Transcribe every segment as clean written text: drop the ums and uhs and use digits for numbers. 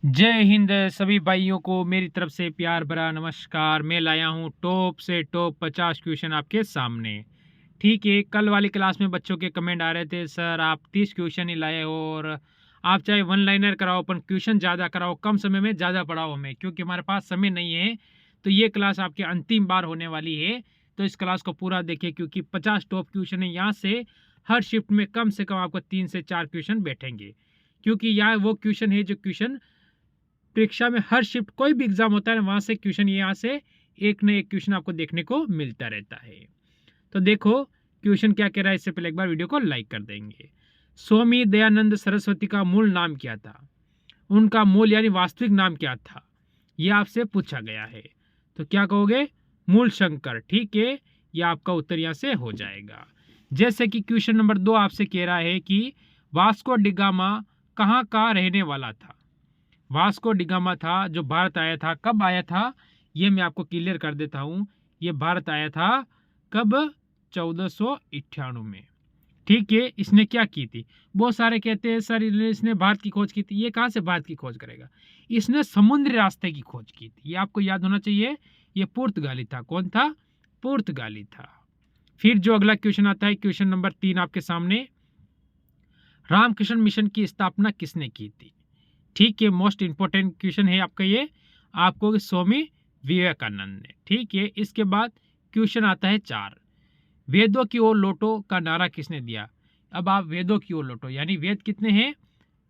जय हिंद सभी भाइयों को मेरी तरफ से प्यार भरा नमस्कार। मैं लाया हूँ टॉप से टॉप 50 क्वेश्चन आपके सामने। ठीक है, कल वाली क्लास में बच्चों के कमेंट आ रहे थे, सर आप 30 क्वेश्चन ही लाए हो और आप चाहे वन लाइनर कराओ पर क्वेश्चन ज़्यादा कराओ, कम समय में ज़्यादा पढ़ाओ हमें, क्योंकि हमारे पास समय नहीं है। तो ये क्लास आपकी अंतिम बार होने वाली है, तो इस क्लास को पूरा देखिए क्योंकि 50 टॉप क्वेश्चन है। यहाँ से हर शिफ्ट में कम से कम आपको 3 से 4 क्वेश्चन बैठेंगे, क्योंकि यहाँ वो क्वेश्चन है जो क्वेश्चन परीक्षा में हर शिफ्ट कोई भी एग्जाम होता है वहां से क्वेश्चन, यहाँ से एक न एक क्वेश्चन आपको देखने को मिलता रहता है। तो देखो क्वेश्चन क्या कह रहा है, इससे पहले एक बार वीडियो को लाइक कर देंगे। स्वामी दयानंद सरस्वती का मूल नाम क्या था? उनका मूल यानी वास्तविक नाम क्या था, यह आपसे पूछा गया है। तो क्या कहोगे? मूल शंकर। ठीक है, यह आपका उत्तर यहाँ से हो जाएगा। जैसे कि क्वेश्चन नंबर 2 आपसे कह रहा है कि वास्को डिगामा कहाँ का रहने वाला था? वास्को डिगामा था जो भारत आया था, कब आया था ये मैं आपको क्लियर कर देता हूँ। ये भारत आया था कब? 1498 में। ठीक है, इसने क्या की थी? बहुत सारे कहते हैं सर इसने भारत की खोज की थी। ये कहाँ से भारत की खोज करेगा? इसने समुद्री रास्ते की खोज की थी, ये आपको याद होना चाहिए। ये पुर्तगाली था। कौन था? पुर्तगाली था। फिर जो अगला क्वेश्चन आता है, क्वेश्चन नंबर 3 आपके सामने, रामकृष्ण मिशन की स्थापना किसने की थी? ठीक है, मोस्ट इंपॉर्टेंट क्वेश्चन है आपका ये, आपको स्वामी विवेकानंद ने। ठीक है, इसके बाद क्वेश्चन आता है 4, वेदों की ओर लौटो का नारा किसने दिया? अब आप वेदों की ओर लौटो यानी वेद कितने हैं?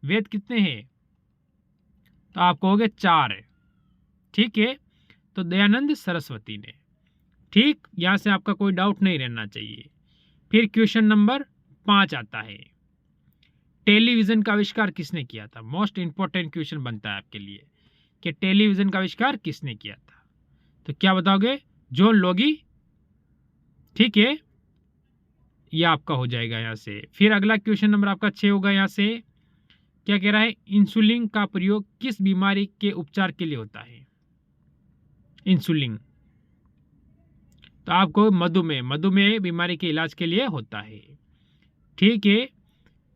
वेद कितने हैं? तो आप कहोगे 4 है। ठीक है, तो दयानंद सरस्वती ने। ठीक, यहां से आपका कोई डाउट नहीं रहना चाहिए। फिर क्वेश्चन नंबर 5 आता है, टेलीविजन का आविष्कार किसने किया था? मोस्ट इंपॉर्टेंट क्वेश्चन बनता है आपके लिए कि टेलीविजन का आविष्कार किसने किया था। तो क्या बताओगे? John Logie. ठीक है, यह आपका हो जाएगा यहाँ से। फिर अगला क्वेश्चन नंबर आपका 6 होगा। यहाँ से क्या कह रहा है, इंसुलिन का प्रयोग किस बीमारी के उपचार के लिए होता है? इंसुलिन, तो आपको मधुमेह, मधुमेह बीमारी के इलाज के लिए होता है। ठीक है,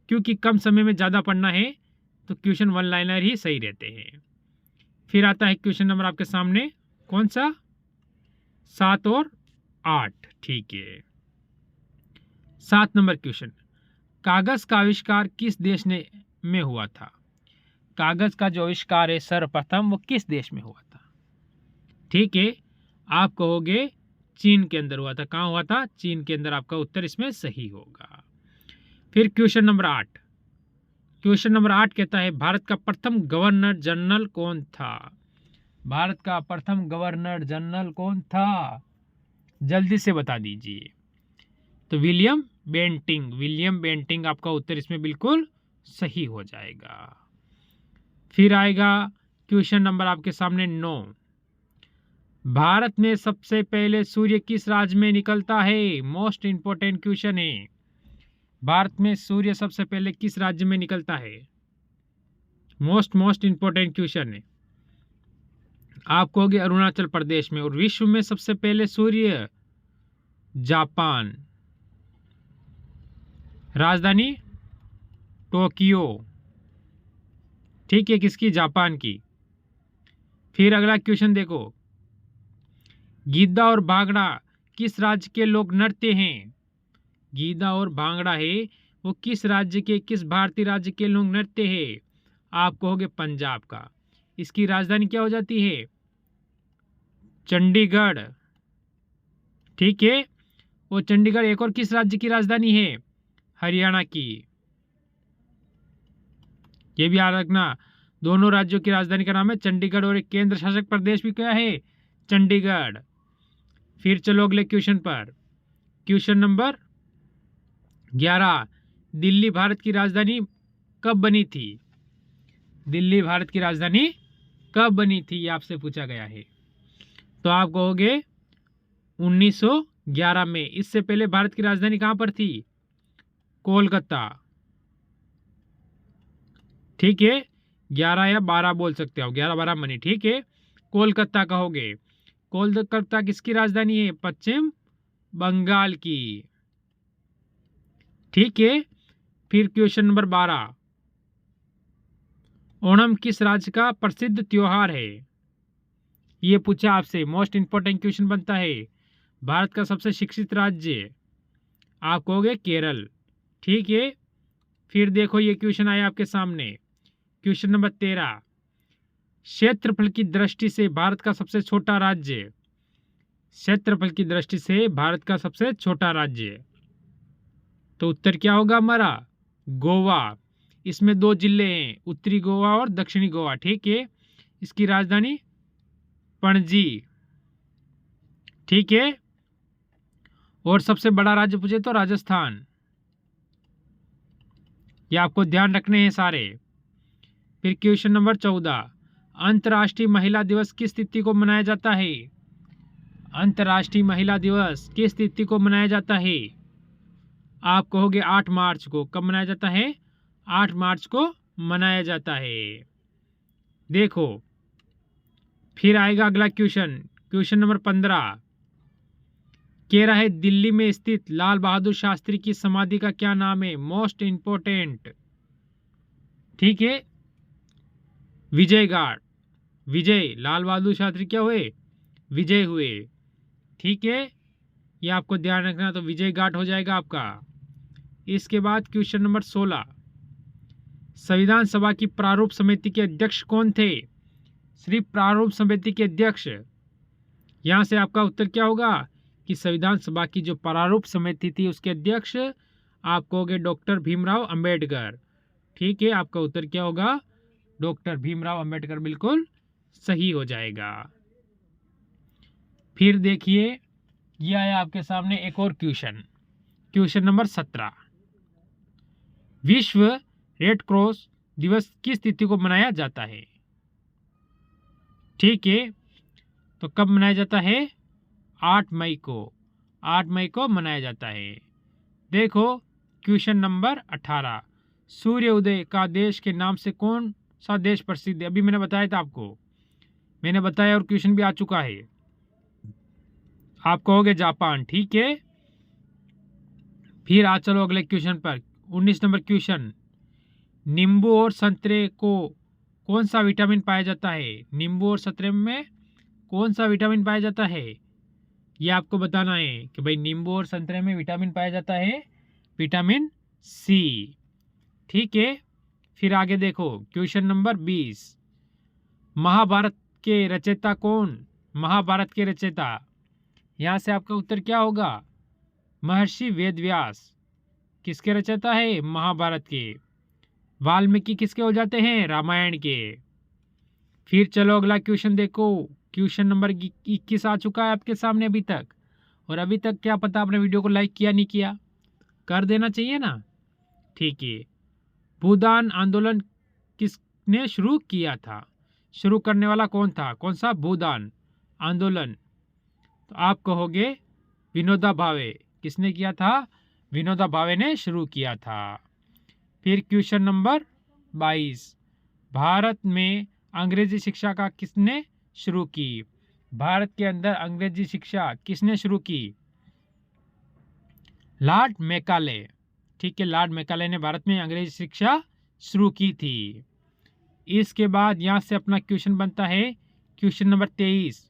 क्योंकि कम समय में ज़्यादा पढ़ना है तो क्वेश्चन वन लाइनर ही सही रहते हैं। फिर आता है क्वेश्चन नंबर आपके सामने, कौन सा? 7 और 8। ठीक है, 7 नंबर क्वेश्चन, कागज का आविष्कार किस देश ने में हुआ था? कागज का जो आविष्कार है सर्वप्रथम वो किस देश में हुआ था? ठीक है, आप कहोगे चीन के अंदर हुआ था। कहाँ हुआ था? चीन के अंदर। आपका उत्तर इसमें सही होगा। फिर क्वेश्चन नंबर 8, क्वेश्चन नंबर 8 कहता है भारत का प्रथम गवर्नर जनरल कौन था? भारत का प्रथम गवर्नर जनरल कौन था? जल्दी से बता दीजिए। तो विलियम बेंटिंग। विलियम बेंटिंग आपका उत्तर इसमें बिल्कुल सही हो जाएगा। फिर आएगा क्वेश्चन नंबर आपके सामने 9, भारत में सबसे पहले सूर्य किस राज्य में निकलता है? मोस्ट इंपॉर्टेंट क्वेश्चन है। भारत में सूर्य सबसे पहले किस राज्य में निकलता है? मोस्ट इंपॉर्टेंट क्वेश्चन है। आप कहोगे अरुणाचल प्रदेश में। और विश्व में सबसे पहले सूर्य? जापान। राजधानी? टोक्यो। ठीक है, किसकी? जापान की। फिर अगला क्वेश्चन देखो, गीदा और भांगड़ा किस राज्य के लोग नृत्य हैं? गीदा और भांगड़ा है वो किस राज्य के, किस भारतीय राज्य के लोग नृत्य है? आप कहोगे पंजाब का। इसकी राजधानी क्या हो जाती है? चंडीगढ़। ठीक है, वो चंडीगढ़ एक और किस राज्य की राजधानी है? हरियाणा की। ये भी याद रखना, दोनों राज्यों की राजधानी का नाम है चंडीगढ़ और एक केंद्र शासित प्रदेश भी क्या है? चंडीगढ़। फिर चलो अगले क्वेश्चन पर, क्वेश्चन नंबर 11, दिल्ली भारत की राजधानी कब बनी थी? दिल्ली भारत की राजधानी कब बनी थी, ये आपसे पूछा गया है। तो आप कहोगे 1911 में। इससे पहले भारत की राजधानी कहां पर थी? कोलकाता। ठीक है, 11 या 12 बोल सकते हो, 11-12 बनी। ठीक है, कोलकाता कहोगे। कोलकाता किसकी राजधानी है? पश्चिम बंगाल की। ठीक है, फिर क्वेश्चन नंबर 12, ओणम किस राज्य का प्रसिद्ध त्योहार है? ये पूछा आपसे, मोस्ट इंपॉर्टेंट क्वेश्चन बनता है। भारत का सबसे शिक्षित राज्य, आप कहोगे केरल। ठीक है, फिर देखो ये क्वेश्चन आया आपके सामने, क्वेश्चन नंबर 13। क्षेत्रफल की दृष्टि से भारत का सबसे छोटा राज्य, क्षेत्रफल की दृष्टि से भारत का सबसे छोटा राज्य, तो उत्तर क्या होगा हमारा? गोवा। इसमें 2 जिले हैं, उत्तरी गोवा और दक्षिणी गोवा। ठीक है, इसकी राजधानी पणजी। ठीक है, और सबसे बड़ा राज्य पूछे तो राजस्थान। ये आपको ध्यान रखने हैं सारे। फिर क्वेश्चन नंबर 14, अंतर्राष्ट्रीय महिला दिवस किस तिथि को मनाया जाता है? अंतर्राष्ट्रीय महिला दिवस किस तिथि को मनाया जाता है? आप कहोगे 8 मार्च को। कब मनाया जाता है? 8 मार्च को मनाया जाता है। देखो, फिर आएगा अगला क्वेश्चन, क्वेश्चन नंबर 15, कह रहा है दिल्ली में स्थित लाल बहादुर शास्त्री की समाधि का क्या नाम है? Most important. ठीक है, विजय घाट। विजय, लाल बहादुर शास्त्री क्या हुए? विजय हुए। ठीक है, ये आपको ध्यान रखना, तो विजय घाट हो जाएगा आपका। इसके बाद क्वेश्चन नंबर 16, संविधान सभा की प्रारूप समिति के अध्यक्ष कौन थे? सिर्फ प्रारूप समिति के अध्यक्ष। यहां से आपका उत्तर क्या होगा कि संविधान सभा की जो प्रारूप समिति थी उसके अध्यक्ष आप कहोगे डॉक्टर भीमराव अंबेडकर। ठीक है, आपका उत्तर क्या होगा? डॉक्टर भीमराव अंबेडकर, बिल्कुल सही हो जाएगा। फिर देखिए, ये आया आपके सामने एक और क्वेश्चन, क्वेश्चन नंबर 17, विश्व रेड क्रॉस दिवस किस तिथि को मनाया जाता है? ठीक है, तो कब मनाया जाता है? 8 मई को। 8 मई को मनाया जाता है। देखो क्वेश्चन नंबर 18, सूर्य उदय का देश के नाम से कौन सा देश प्रसिद्ध है? अभी मैंने बताया था आपको, मैंने बताया और क्वेश्चन भी आ चुका है। आप कहोगे जापान। ठीक है, फिर आ चलो अगले क्वेश्चन पर, 19 नंबर क्वेश्चन, नींबू और संतरे को कौन सा विटामिन पाया जाता है? नींबू और संतरे में कौन सा विटामिन पाया जाता है? ये आपको बताना है कि भाई नींबू और संतरे में विटामिन पाया जाता है विटामिन सी। ठीक है, फिर आगे देखो क्वेश्चन नंबर 20, महाभारत के रचयिता कौन? महाभारत के रचयिता, यहां से आपका उत्तर क्या होगा? महर्षि वेदव्यास। किसके रचयिता है? महाभारत के। वाल्मीकि किसके हो जाते हैं? रामायण के। फिर चलो अगला क्वेश्चन देखो, क्वेश्चन नंबर 21 आ चुका है आपके सामने अभी तक, और अभी तक क्या पता आपने वीडियो को लाइक किया नहीं किया, कर देना चाहिए ना। ठीक है, भूदान आंदोलन किसने शुरू किया था? शुरू करने वाला कौन था? कौन सा? भूदान आंदोलन। तो आप कहोगे विनोबा भावे। किसने किया था? विनोबा भावे ने शुरू किया था। फिर क्वेश्चन नंबर 22, भारत में अंग्रेजी शिक्षा का किसने शुरू की? भारत के अंदर अंग्रेजी शिक्षा किसने शुरू की? Lord Macaulay. ठीक है, लॉर्ड मैकाले ने भारत में अंग्रेजी शिक्षा शुरू की थी। इसके बाद यहां से अपना क्वेश्चन बनता है क्वेश्चन नंबर 23,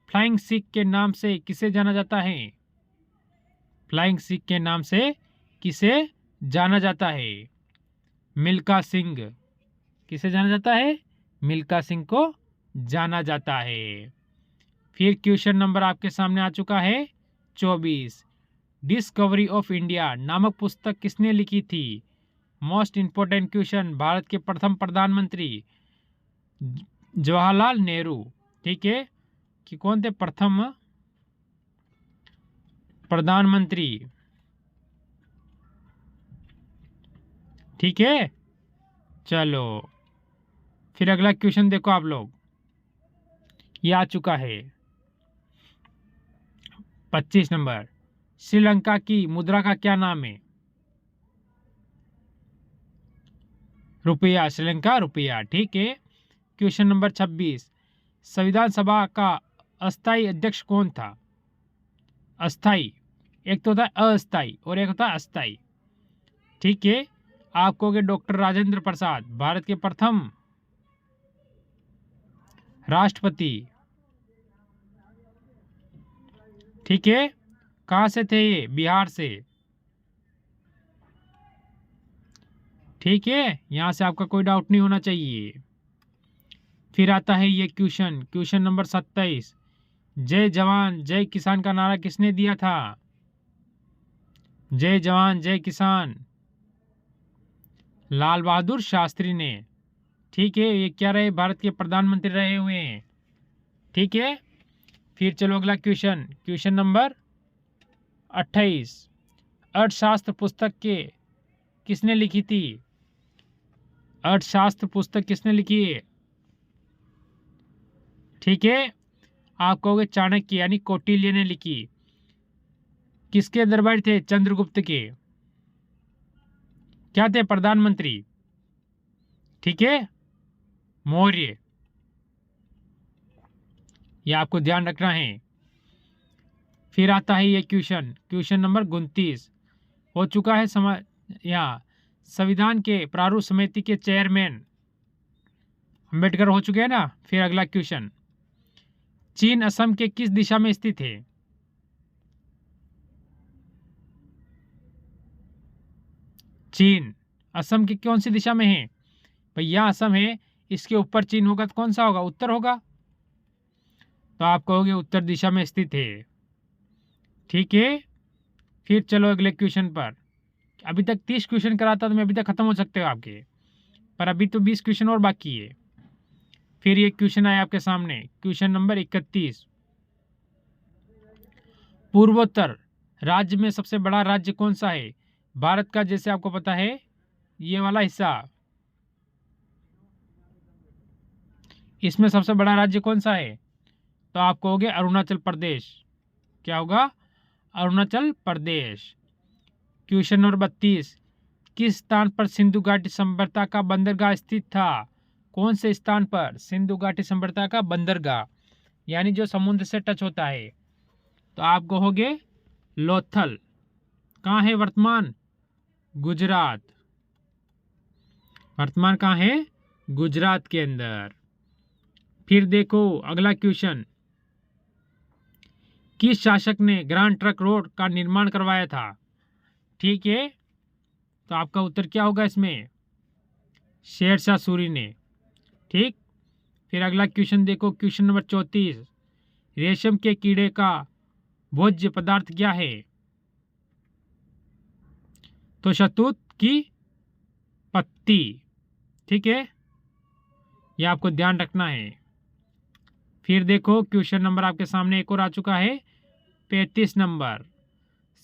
फ्लाइंग सिख के नाम से किसे जाना जाता है? फ्लाइंग सिख के नाम से किसे जाना जाता है? मिल्खा सिंह। किसे जाना जाता है? मिल्खा सिंह को जाना जाता है। फिर क्वेश्चन नंबर आपके सामने आ चुका है 24, डिस्कवरी ऑफ इंडिया नामक पुस्तक किसने लिखी थी? मोस्ट इंपोर्टेंट क्वेश्चन, भारत के प्रथम प्रधानमंत्री जवाहरलाल नेहरू। ठीक है, कि कौन थे प्रथम प्रधानमंत्री? ठीक है, चलो फिर अगला क्वेश्चन देखो आप लोग, ये आ चुका है 25 नंबर, श्रीलंका की मुद्रा का क्या नाम है? रुपया, श्रीलंका रुपया। ठीक है, क्वेश्चन नंबर 26, संविधान सभा का अस्थाई अध्यक्ष कौन था? अस्थाई, एक तो होता है अस्थाई और एक होता है अस्थाई। ठीक है, आप कहोगे डॉक्टर राजेंद्र प्रसाद, भारत के प्रथम राष्ट्रपति। ठीक है, कहाँ से थे ये? बिहार से। ठीक है, यहाँ से आपका कोई डाउट नहीं होना चाहिए। फिर आता है ये क्वेश्चन नंबर 27। जय जवान जय किसान का नारा किसने दिया था? जय जवान जय किसान, लाल बहादुर शास्त्री ने। ठीक है, ये क्या रहे? भारत के प्रधानमंत्री रहे हुए हैं। ठीक है, फिर चलो अगला क्वेश्चन नंबर 28। अर्थशास्त्र पुस्तक किसने लिखी थी? अर्थशास्त्र पुस्तक किसने लिखी है? ठीक है, आप कहोगे चाणक्य यानी कौटिल्य ने लिखी। किसके दरबार थे? चंद्रगुप्त के। क्या थे? प्रधानमंत्री। ठीक है, मौर्य। यह आपको ध्यान रखना है। फिर आता है ये क्वेश्चन नंबर 29। हो चुका है यहाँ संविधान के प्रारूप समिति के चेयरमैन अम्बेडकर हो चुके हैं ना। फिर अगला क्वेश्चन, चीन असम के किस दिशा में स्थित है? चीन असम की कौन सी दिशा में है? भैया असम है, इसके ऊपर चीन होगा तो कौन सा होगा? उत्तर होगा। तो आप कहोगे उत्तर दिशा में स्थित है। ठीक है, फिर चलो अगले क्वेश्चन पर। अभी तक 30 क्वेश्चन कराता तो मैं अभी तक खत्म हो सकते हो आपके, पर अभी तो 20 क्वेश्चन और बाकी है। फिर ये क्वेश्चन आया आपके सामने, क्वेश्चन नंबर 31। पूर्वोत्तर राज्य में सबसे बड़ा राज्य कौन सा है? भारत का जैसे आपको पता है ये वाला हिस्सा, इसमें सबसे बड़ा राज्य कौन सा है? तो आप कहोगे अरुणाचल प्रदेश। क्या होगा? अरुणाचल प्रदेश। Question number 32। किस स्थान पर सिंधु घाटी सभ्यता का बंदरगाह स्थित था? कौन से स्थान पर? सिंधु घाटी सभ्यता का बंदरगाह यानी जो समुद्र से टच होता है। तो आप कहोगे लोथल। कहाँ है वर्तमान? गुजरात। वर्तमान कहाँ है? गुजरात के अंदर। फिर देखो अगला क्वेश्चन, किस शासक ने ग्रांड ट्रंक रोड का निर्माण करवाया था? ठीक है, तो आपका उत्तर क्या होगा इसमें? शेरशाह सूरी ने। ठीक, फिर अगला क्वेश्चन देखो, क्वेश्चन नंबर 34। रेशम के कीड़े का भोज्य पदार्थ क्या है? तो शहतूत की पत्ती। ठीक है, यह आपको ध्यान रखना है। फिर देखो क्वेश्चन नंबर आपके सामने एक और आ चुका है, 35 नंबर।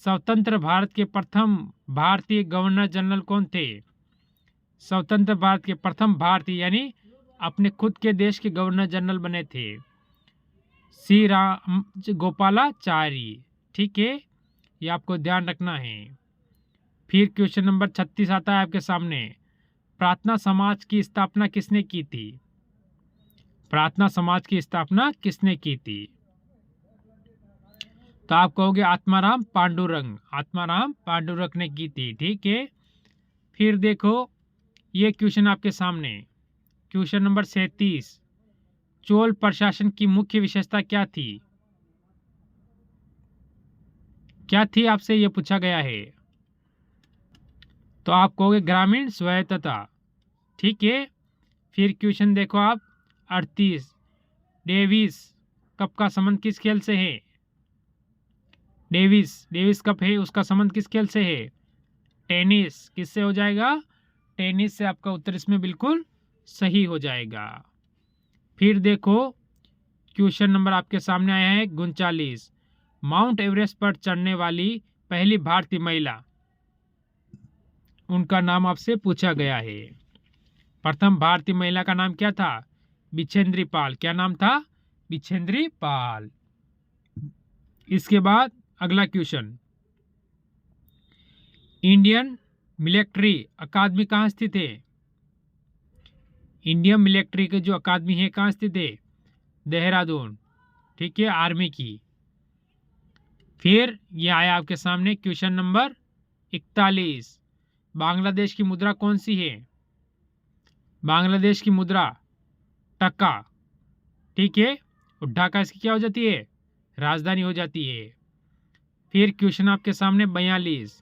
स्वतंत्र भारत के प्रथम भारतीय गवर्नर जनरल कौन थे? स्वतंत्र भारत के प्रथम भारतीय यानी अपने खुद के देश के गवर्नर जनरल बने थे, श्री राम गोपालाचारी। ठीक है, ये आपको ध्यान रखना है। फिर क्वेश्चन नंबर 36 आता है आपके सामने, प्रार्थना समाज की स्थापना किसने की थी? प्रार्थना समाज की स्थापना किसने की थी? तो आप कहोगे आत्माराम पांडुरंग। आत्माराम पांडुरंग ने की थी। ठीक है, फिर देखो ये क्वेश्चन आपके सामने, क्वेश्चन नंबर 37। चोल प्रशासन की मुख्य विशेषता क्या थी? क्या थी आपसे ये पूछा गया है। तो आप कहोगे ग्रामीण स्वायत्तता। ठीक है, फिर क्वेश्चन देखो आप 38। डेविस कप का संबंध किस खेल से है? डेविस कप है, उसका संबंध किस खेल से है? टेनिस। किससे हो जाएगा? टेनिस से। आपका उत्तर इसमें बिल्कुल सही हो जाएगा। फिर देखो क्वेश्चन नंबर आपके सामने आया है 39। माउंट एवरेस्ट पर चढ़ने वाली पहली भारतीय महिला, उनका नाम आपसे पूछा गया है। प्रथम भारतीय महिला का नाम क्या था? बिछेंद्री पाल। क्या नाम था? बिछेंद्री पाल। इसके बाद अगला क्वेश्चन, इंडियन मिलिट्री अकादमी कहाँ स्थित है? इंडियन मिलिट्री की जो अकादमी है कहाँ स्थित है? देहरादून। ठीक है, आर्मी की। फिर ये आया आपके सामने क्वेश्चन नंबर 41। बांग्लादेश की मुद्रा कौन सी है? बांग्लादेश की मुद्रा टका। ठीक है, और ढाका इसकी क्या हो जाती है, राजधानी हो जाती है। फिर क्वेश्चन आपके सामने 42,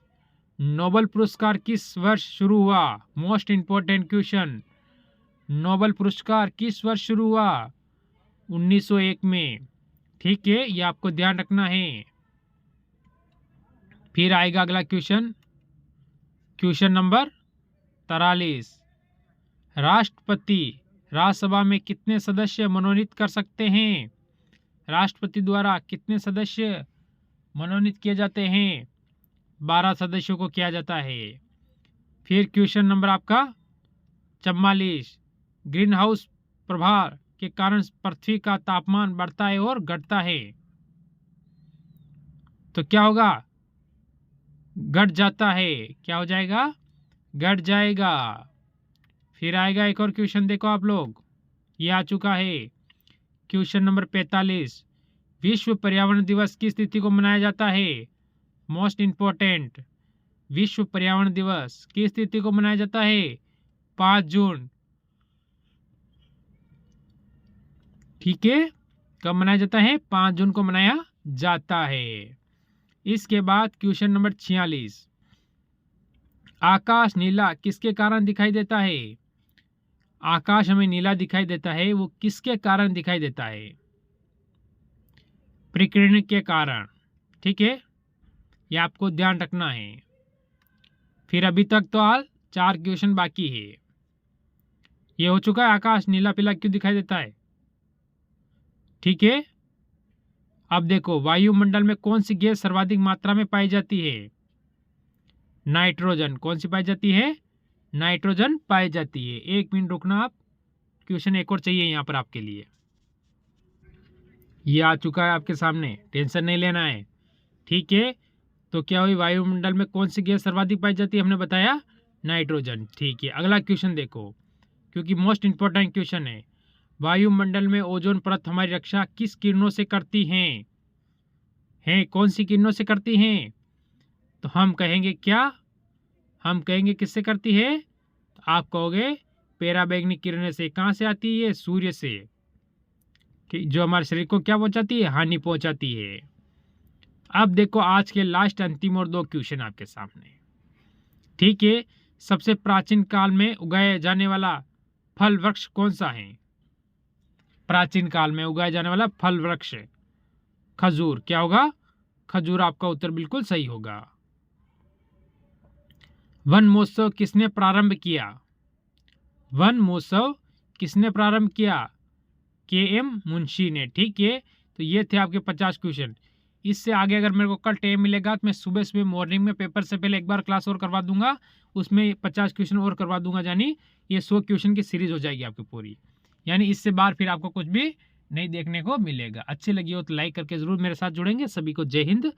नोबेल पुरस्कार किस वर्ष शुरू हुआ? मोस्ट इंपॉर्टेंट क्वेश्चन, नोबेल पुरस्कार किस वर्ष शुरू हुआ? 1901 में। ठीक है, ये आपको ध्यान रखना है। फिर आएगा अगला क्वेश्चन, क्वेश्चन नंबर 43, राष्ट्रपति राज्यसभा में कितने सदस्य मनोनीत कर सकते हैं? राष्ट्रपति द्वारा कितने सदस्य मनोनीत किए जाते हैं? 12 सदस्यों को किया जाता है। फिर क्वेश्चन नंबर आपका 44, ग्रीन हाउस प्रभाव के कारण पृथ्वी का तापमान बढ़ता है और घटता है, तो क्या होगा? घट जाता है। क्या हो जाएगा? घट जाएगा। फिर आएगा एक और क्वेश्चन, देखो आप लोग, ये आ चुका है क्वेश्चन नंबर 45, विश्व पर्यावरण दिवस किस तिथि को मनाया जाता है? मोस्ट इंपॉर्टेंट, विश्व पर्यावरण दिवस किस तिथि को मनाया जाता है? 5 जून। ठीक है, कब मनाया जाता है? 5 जून को मनाया जाता है। इसके बाद क्वेश्चन नंबर 46, आकाश नीला किसके कारण दिखाई देता है? आकाश हमें नीला दिखाई देता है, वो किसके कारण दिखाई देता है? प्रकीर्णन के कारण। ठीक है, ये आपको ध्यान रखना है। फिर अभी तक तो हाल 4 क्वेश्चन बाकी है। ये हो चुका है, आकाश नीला पीला क्यों दिखाई देता है। ठीक है, अब देखो, वायुमंडल में कौन सी गैस सर्वाधिक मात्रा में पाई जाती है? नाइट्रोजन। कौन सी पाई जाती है? नाइट्रोजन पाई जाती है। 1 मिनट रुकना आप, क्वेश्चन एक और चाहिए यहाँ पर आपके लिए। ये आ चुका है आपके सामने, टेंशन नहीं लेना है। ठीक है, तो क्या हुई, वायुमंडल में कौन सी गैस सर्वाधिक पाई जाती है? हमने बताया नाइट्रोजन। ठीक है, अगला क्वेश्चन देखो, क्योंकि मोस्ट इंपॉर्टेंट क्वेश्चन है। वायुमंडल में ओजोन परत हमारी रक्षा किस किरणों से करती हैं? कौन सी किरणों से करती हैं? तो हम कहेंगे क्या? हम कहेंगे किससे करती है? तो आप कहोगे पराबैंगनी किरणें से। कहाँ से आती है? सूर्य से। ठीक, जो हमारे शरीर को क्या पहुंचाती है? हानि पहुंचाती है। अब देखो, आज के लास्ट अंतिम और 2 क्वेश्चन आपके सामने। ठीक है, सबसे प्राचीन काल में उगाया जाने वाला फल वृक्ष कौन सा है? प्राचीन काल में उगाया जाने वाला फल वृक्ष खजूर। क्या होगा? खजूर आपका उत्तर बिल्कुल सही होगा। वन महोत्सव किसने प्रारंभ किया? वन महोत्सव किसने प्रारंभ किया? के.एम. मुंशी ने। ठीक है, तो ये थे आपके 50 क्वेश्चन। इससे आगे अगर मेरे को कल टाइम मिलेगा तो मैं सुबह सुबह मॉर्निंग में पेपर से पहले एक बार क्लास और करवा दूंगा, उसमें 50 क्वेश्चन और करवा दूंगा, यानी ये 100 क्वेश्चन की सीरीज हो जाएगी आपकी पूरी। यानी इससे बाहर फिर आपको कुछ भी नहीं देखने को मिलेगा। अच्छी लगी हो तो लाइक करके जरूर मेरे साथ जुड़ेंगे। सभी को जय हिंद,